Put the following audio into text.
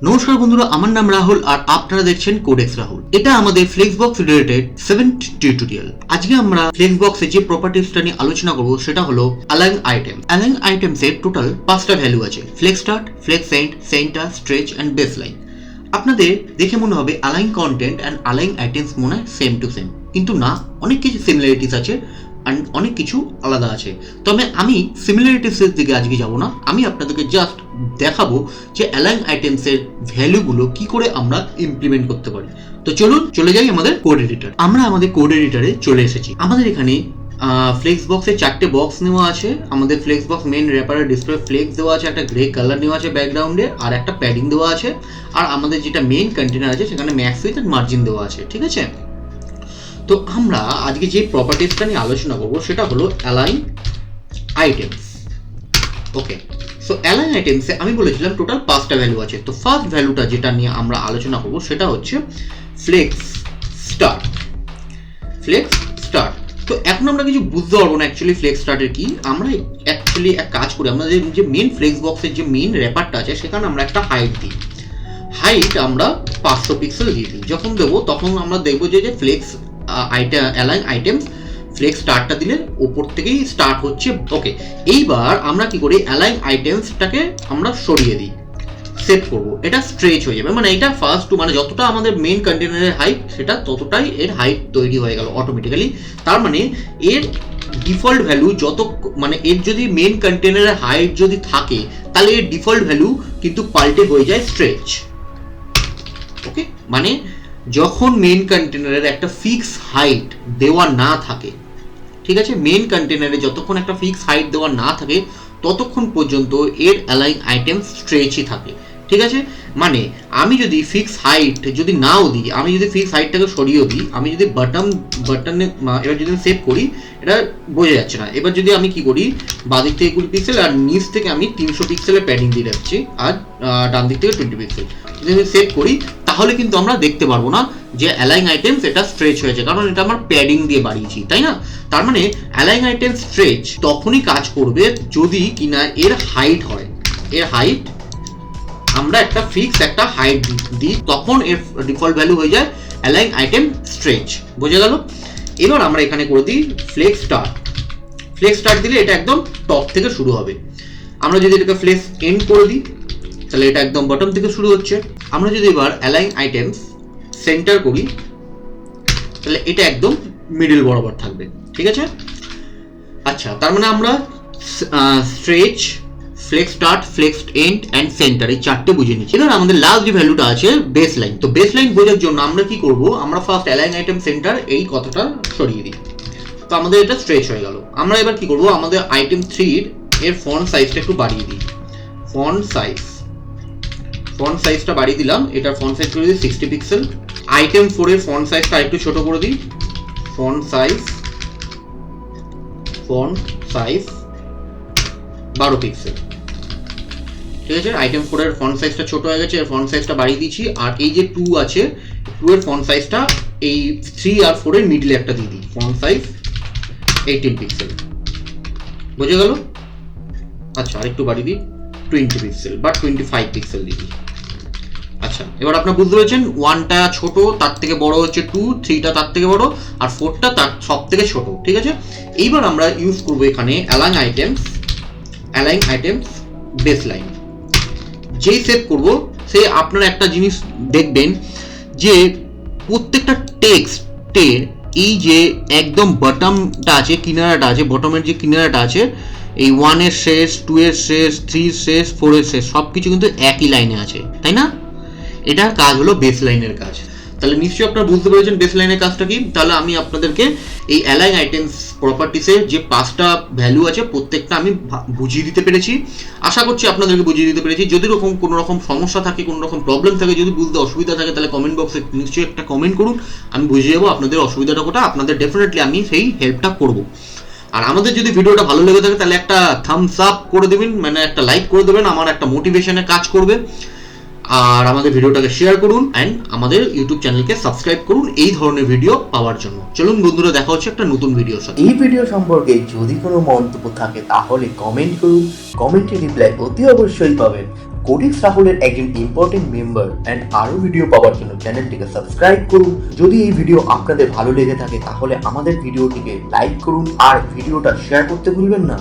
নমস্কার বন্ধুরা, আমার নাম রাহুল আর আপনারা দেখছেন কোডেক্স রাহুল। এটা আমাদের ফ্লেক্সবক্স রিলেটেড 7th টিউটোরিয়াল। আজকে আমরা ফ্লেক্সবক্সে যে প্রপার্টিসটা নিয়ে আলোচনা করব সেটা হলো অ্যালাইন আইটেম। অ্যালাইন আইটেমসের টোটাল 5টা ভ্যালু আছে: flex start, flex end, centre, stretch and baseline. আপনাদের দেখে মনে হবে align content and align items মনে হয় সেম টু সেম, কিন্তু না, অনেক কিছু সিমিলারিটিস আছে অ্যান্ড অনেক কিছু আলাদা আছে। তবে আমি সিমিলারিটিসের দিকে আজকে যাব না, আমি আপনাদেরকে জাস্ট দেখাবো যে অ্যালাইন আইটেমসের ভ্যালুগুলো কি করে আমরা ইমপ্লিমেন্ট করতে পারি। তো চলুন চলে যাই আমাদের কোড এডিটর। আমরা আমাদের কোড এডিটরে চলে এসেছি। আমাদের এখানে ফ্লেক্সবক্সের 4টে বক্স নেওয়া আছে। আমাদের ফ্লেক্সবক্স মেন র্যাপারের ডিসপ্লে ফ্লেক্স দেওয়া আছে, একটা গ্রে কালার নেওয়া আছে ব্যাকগ্রাউন্ডে, আর একটা প্যাডিং দেওয়া আছে। আর আমাদের যেটা মেন কন্টেনার আছে সেখানে ম্যাক্স উইথ এন্ড মার্জিন দেওয়া আছে, ঠিক আছে। তো আমরা আজকে যে প্রপার্টিসটা নিয়ে আলোচনা করবো সেটা হলো অ্যালাইন আইটেমস। ওকে, সো অ্যালাইন আইটেমসে আমি বলেছিলাম টোটাল 5টা ভ্যালু আছে। তো ফার্স্ট ভ্যালুটা যেটা নিয়ে আমরা আলোচনা করবো সেটা হচ্ছে ফ্লেক্স স্টার্ট। Flakes start. তো এখন আমরা কিছু বুঝতে পারবো না অ্যাকচুয়ালি ফ্লেক্স স্টার্টের কি। আমরা অ্যাকচুয়ালি এক কাজ করি, আমাদের যে মেন ফ্লেক্স বক্সের যে মেন র্যাপারটা আছে সেখানে আমরা একটা হাইট দিই। হাইট আমরা 500 পিক্সেল দিয়ে দিই। যখন দেবো তখন আমরা দেখবো যে ফ্লেক্স অ্যালাইন আইটেমস ফ্লেক্স স্টার্টটা দিলে ওপর থেকেই স্টার্ট হচ্ছে। ওকে, এইবার আমরা কি করি, অ্যালাইন আইটেমসটাকে আমরা সরিয়ে দিই, সেট করবো, এটা স্ট্রেচ হয়ে যাবে। মানে এটা ফার্স্ট টু মানে যতটা আমাদের মেন কন্টেনারের হাইট সেটা ততটাই এর হাইট তৈরি হয়ে গেল অটোমেটিক্যালি। তার মানে এর ডিফল্ট ভ্যালু যত, মানে এর যদি মেন কন্টেনারের হাইট যদি থাকে তাহলে এর ডিফল্ট ভ্যালু কিন্তু পাল্টে হয়ে যায় স্ট্রেচ। ওকে, মানে যখন মেন কন্টেনারের একটা ফিক্স হাইট দেওয়া না থাকে, ঠিক আছে, মেন কন্টেনারে যতক্ষণ একটা ফিক্স হাইট দেওয়া না থাকে ততক্ষণ পর্যন্ত এর অ্যালাইন আইটেম স্ট্রেচই থাকে, ঠিক আছে। মানে আমি যদি ফিক্স হাইট যদি নাও দিই, আমি যদি ফিক্স হাইটটাকে সরিয়েও দিই, আমি যদি বাটনে এবার যদি সেভ করি, এটা বোঝা যাচ্ছে না। এবার যদি আমি কি করি, বাদিক থেকে 20 পিক্সেল আর নিচ থেকে আমি 300 পিক্সেলের প্যাডিং দিয়ে রাখছি, আর ডান দিক থেকে 20 পিক্সেল যদি সেভ করি, তাহলে কিন্তু আমরা দেখতে পারবো না যে অ্যালাইন আইটেমস এটা স্ট্রেচ হয়েছে, কারণ এটা আমরা প্যাডিং দিয়ে বাড়িয়েছি, তাই না। তার মানে অ্যালাইন আইটেম স্ট্রেচ তখনই কাজ করবে যদি কিনা এর হাইট হয়, এর হাইট আমরা একটা ফিক্স একটা হাইট দিই, তখন এর ডিফল্ট ভ্যালু হয়ে যায় অ্যালাইন আইটেম স্ট্রেচ। বোঝা গেল? এবার আমরা এখানে করে দিই ফ্লেক্স স্টার্ট। ফ্লেক্স স্টার্ট দিলে এটা একদম টপ থেকে শুরু হবে। আমরা যদি এটাকে ফ্লেক্স এন্ড করে দিই তাহলে এটা একদম বটম থেকে শুরু হচ্ছে। আমরা যদি এবার অ্যালাইন আইটেমস সেন্টার করি তাহলে এটা একদম মিডল বরাবর থাকবে, ঠিক আছে। আচ্ছা, তার মানে আমরা stretch, flex start, flex end and centre এই 4টে বুঝে নিচ্ছি। এবার আমাদের লাস্ট যে ভ্যালুটা আছে বেস লাইন। তো বেস লাইন বোঝার জন্য আমরা কি করব, আমরা ফার্স্ট অ্যালাইন আইটেম সেন্টার এই কথাটা সরিয়ে দিই। তো আমাদের এটা স্ট্রেচ হয়ে গেল। আমরা এবার কি করব, আমাদের আইটেম 3 এর ফন্ট সাইজটা একটু বাড়িয়ে দিই। ফন্ট সাইজটা বাড়িয়ে দিলাম, এটার ফন্ট সাইজ করে দিই 60 পিক্সেল। আইটেম 4 এর ফন্ট সাইজটা একটু ছোট করে দিই। ফন্ট সাইজ 12 পিক্সেল, ঠিক আছে। আইটেম 4 এর ফন্ট সাইজটা ছোট হয়ে গেছে, এর ফন্ট সাইজটা বাড়িয়ে দিচ্ছি। আর এই যে 2 আছে, 2 এর ফন্ট সাইজটা এই 3 আর 4 এর মিডলে একটা দিয়ে দিই, ফন্ট সাইজ 18 পিক্সেল। বুঝে গেল? আচ্ছা, আরেকটু বাড়িয়ে দিই 20 পিক্সেল বা 25 পিক্সেল দিয়ে দিই। আচ্ছা, এবার আপনারা বুঝতে পেরেছেন, 1টা ছোট, তার থেকে বড় হচ্ছে 2, 3টা তার থেকে বড়, আর 4টা তার সব থেকে ছোট, ঠিক আছে। এইবার আমরা ইউজ করবো এখানে অ্যালাইন আইটেমস বেস লাইন। যেই সেভ করবো সেই আপনারা একটা জিনিস দেখবেন যে প্রত্যেকটা টেক্সটের এই যে একদম বটমটা আছে, কিনারাটা আছে, বটমের যে কিনারাটা আছে, এই 1 এর শেষ, 2 এর শেষ, 3 এর শেষ, 4 এর শেষ, সব কিছু কিন্তু একই লাইনে আছে, তাই না। এটার কাজ হলো বেস লাইনের কাজ। তাহলে নিশ্চয়ই আপনারা বুঝতে পেরেছেন বেস লাইনের কাজটা কি। তাহলে আমি আপনাদেরকে এই অ্যালাইন আইটেমস প্রপার্টিসের যে 5টা ভ্যালু আছে প্রত্যেকটা আমি বুঝিয়ে দিতে পেরেছি। আশা করছি আপনাদেরকে বুঝিয়ে দিতে পেরেছি। যদি কোনো রকম সমস্যা থাকে, কোনো রকম প্রবলেম থাকে, যদি বুঝতে অসুবিধা থাকে, তাহলে কমেন্ট বক্সে নিশ্চয়ই একটা কমেন্ট করুন, আমি বুঝিয়ে দেবো আপনাদের অসুবিধাটা কোটা। আপনাদের ডেফিনেটলি আমি সেই হেল্পটা করবো। আর আমাদের যদি ভিডিওটা ভালো লেগে থাকে তাহলে একটা থামস আপ করে দেবেন, মানে একটা লাইক করে দেবেন, আমার একটা মোটিভেশনে কাজ করবে। আর আমাদের ভিডিওটাকে শেয়ার করুন এন্ড আমাদের ইউটিউব চ্যানেলকে সাবস্ক্রাইব করুন এই ধরনের ভিডিও পাওয়ার জন্য। চলুন বন্ধুরা, দেখা হচ্ছে একটা নতুন ভিডিওর সাথে। এই ভিডিও সম্পর্কে যদি কোনো মন্তব্য থাকে তাহলে কমেন্ট করুন, কমেন্টে রিপ্লাই অতি অবশ্যই পাবেন। কোডেক্স রাহুলের একজন ইম্পর্টেন্ট মেম্বার এন্ড আরো ভিডিও পাওয়ার জন্য চ্যানেলটিকে সাবস্ক্রাইব করুন। যদি এই ভিডিও আপনাদের ভালো লেগে থাকে তাহলে আমাদের ভিডিওটিকে লাইক করুন আর ভিডিওটা শেয়ার করতে ভুলবেন না।